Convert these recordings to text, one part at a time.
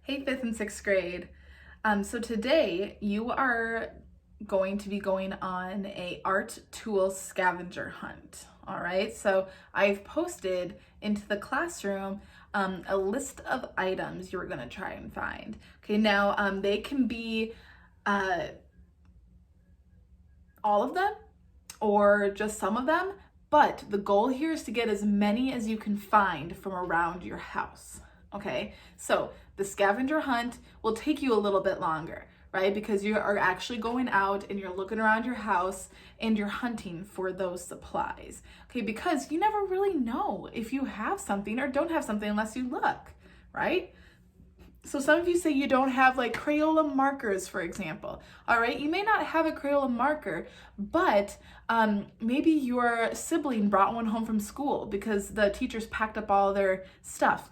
Hey, 5th and 6th grade. So today you are going to be going on a art tool scavenger hunt. All right, so I've posted into the classroom a list of items you're gonna try and find. Okay, now they can be all of them or just some of them, but the goal here is to get as many as you can find from around your house. Okay, so the scavenger hunt will take you a little bit longer, right? Because you are actually going out and you're looking around your house and you're hunting for those supplies. Okay, because you never really know if you have something or don't have something unless you look, right? So some of you say you don't have like Crayola markers, for example. All right, you may not have a Crayola marker, but maybe your sibling brought one home from school because the teachers packed up all their stuff.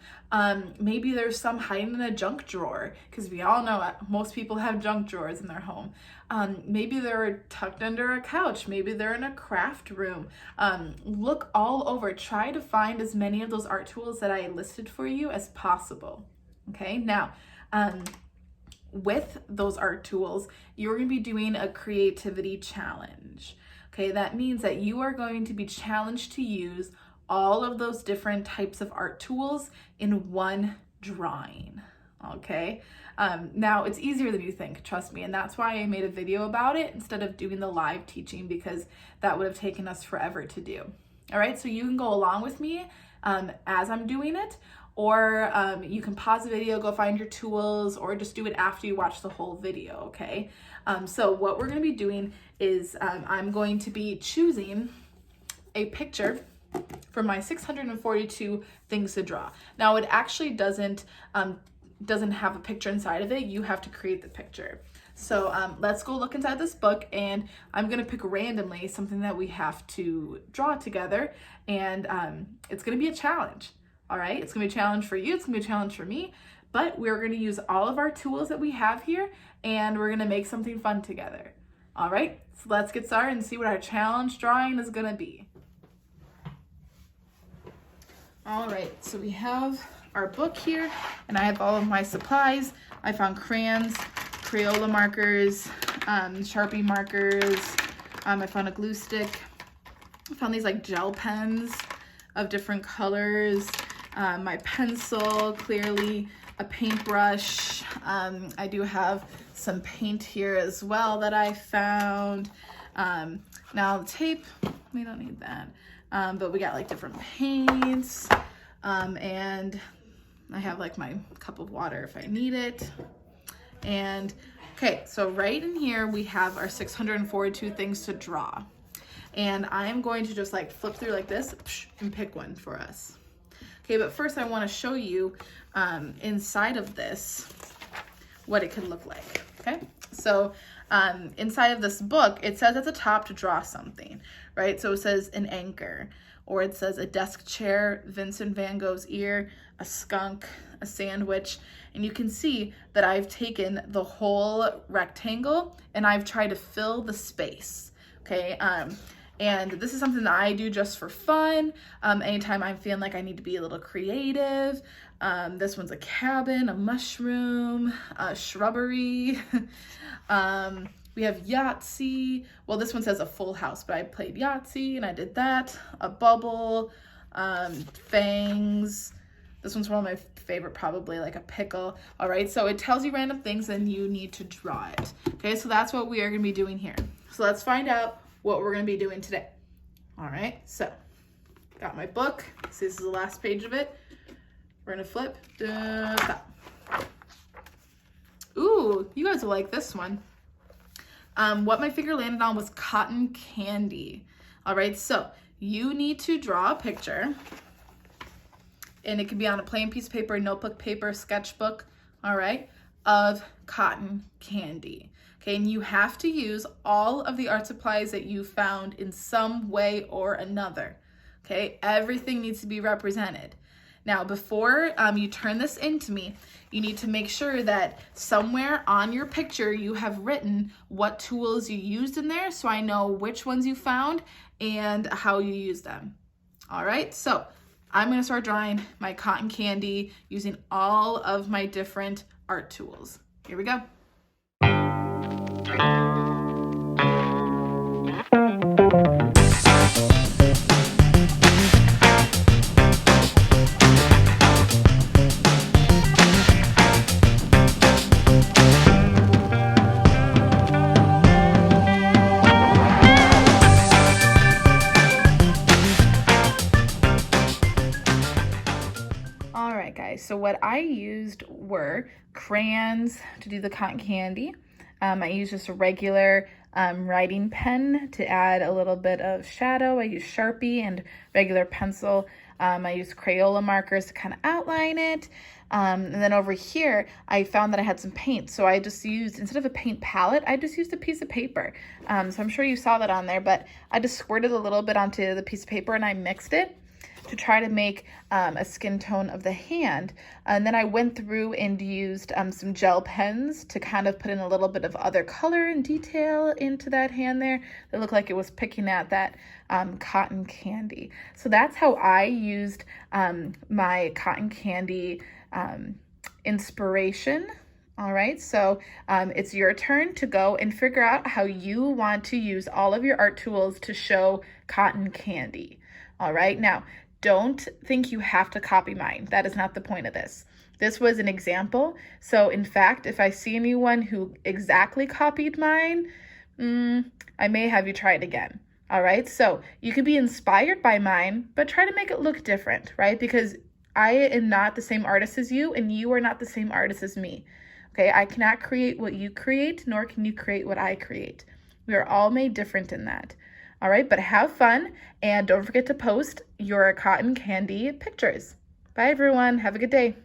Maybe there's some hiding in a junk drawer, because we all know most people have junk drawers in their home. Maybe they're tucked under a couch. Maybe they're in a craft room. Look all over. Try to find as many of those art tools that I listed for you as possible. Okay, now with those art tools, you're going to be doing a creativity challenge. Okay, that means that you are going to be challenged to use all of those different types of art tools in one drawing. Okay, now it's easier than you think, trust me, and that's why I made a video about it instead of doing the live teaching, because that would have taken us forever to do. All right, so you can go along with me as I'm doing it, or you can pause the video, go find your tools, or just do it after you watch the whole video, okay? So what we're gonna be doing is I'm going to be choosing a picture from my 642 things to draw. Now it actually doesn't have a picture inside of it. You have to create the picture. So let's go look inside this book, and I'm gonna pick randomly something that we have to draw together, and it's gonna be a challenge. All right, it's gonna be a challenge for you, it's gonna be a challenge for me, but we're gonna use all of our tools that we have here, and we're gonna make something fun together. All right, so let's get started and see what our challenge drawing is gonna be. All right, so we have our book here, and I have all of my supplies. I found crayons, Crayola markers, Sharpie markers. I found a glue stick. I found these like gel pens of different colors. My pencil, clearly a paintbrush. I do have some paint here as well that I found. Now the tape, we don't need that. But we got like different paints. And I have like my cup of water if I need it. And okay, so right in here we have our 642 things to draw. And I'm going to just like flip through like this and pick one for us. Okay, but first I want to show you inside of this what it could look like. Okay, so inside of this book, it says at the top to draw something, right? So it says an anchor, or it says a desk chair, Vincent van Gogh's ear, a skunk, a sandwich, and you can see that I've taken the whole rectangle and I've tried to fill the space. Okay, and this is something that I do just for fun. Anytime I'm feeling like I need to be a little creative. This one's a cabin, a mushroom, a shrubbery. We have Yahtzee. Well, this one says a full house, but I played Yahtzee and I did that. A bubble, fangs. This one's one of my favorite, probably like a pickle. All right, so it tells you random things and you need to draw it. Okay, so that's what we are gonna be doing here. So let's find out what we're gonna be doing today. All right, so got my book. So this is the last page of it. We're gonna flip. Stop. Ooh, you guys will like this one. What my finger landed on was cotton candy. All right, so you need to draw a picture, and it can be on a plain piece of paper, notebook paper, sketchbook, all right, of cotton candy. Okay, and you have to use all of the art supplies that you found in some way or another. Okay, everything needs to be represented. Now, before you turn this into me, you need to make sure that somewhere on your picture you have written what tools you used in there, so I know which ones you found and how you use them. All right, so I'm gonna start drawing my cotton candy using all of my different art tools. Here we go. All right, guys, so what I used were crayons to do the cotton candy. I used just a regular writing pen to add a little bit of shadow. I used Sharpie and regular pencil. I used Crayola markers to kind of outline it. And then over here, I found that I had some paint. So I just used, instead of a paint palette, I just used a piece of paper. So I'm sure you saw that on there, but I just squirted a little bit onto the piece of paper and I mixed it to try to make a skin tone of the hand. And then I went through and used some gel pens to kind of put in a little bit of other color and detail into that hand there. It looked like it was picking at that cotton candy. So that's how I used my cotton candy inspiration. All right, so it's your turn to go and figure out how you want to use all of your art tools to show cotton candy. All right, now, don't think you have to copy mine. That is not the point of this. This was an example. So in fact, if I see anyone who exactly copied mine, I may have you try it again. All right, so you can be inspired by mine, but try to make it look different, right? Because I am not the same artist as you, and you are not the same artist as me. Okay, I cannot create what you create, nor can you create what I create. We are all made different in that. All right, but have fun, and don't forget to post your cotton candy pictures. Bye, everyone. Have a good day.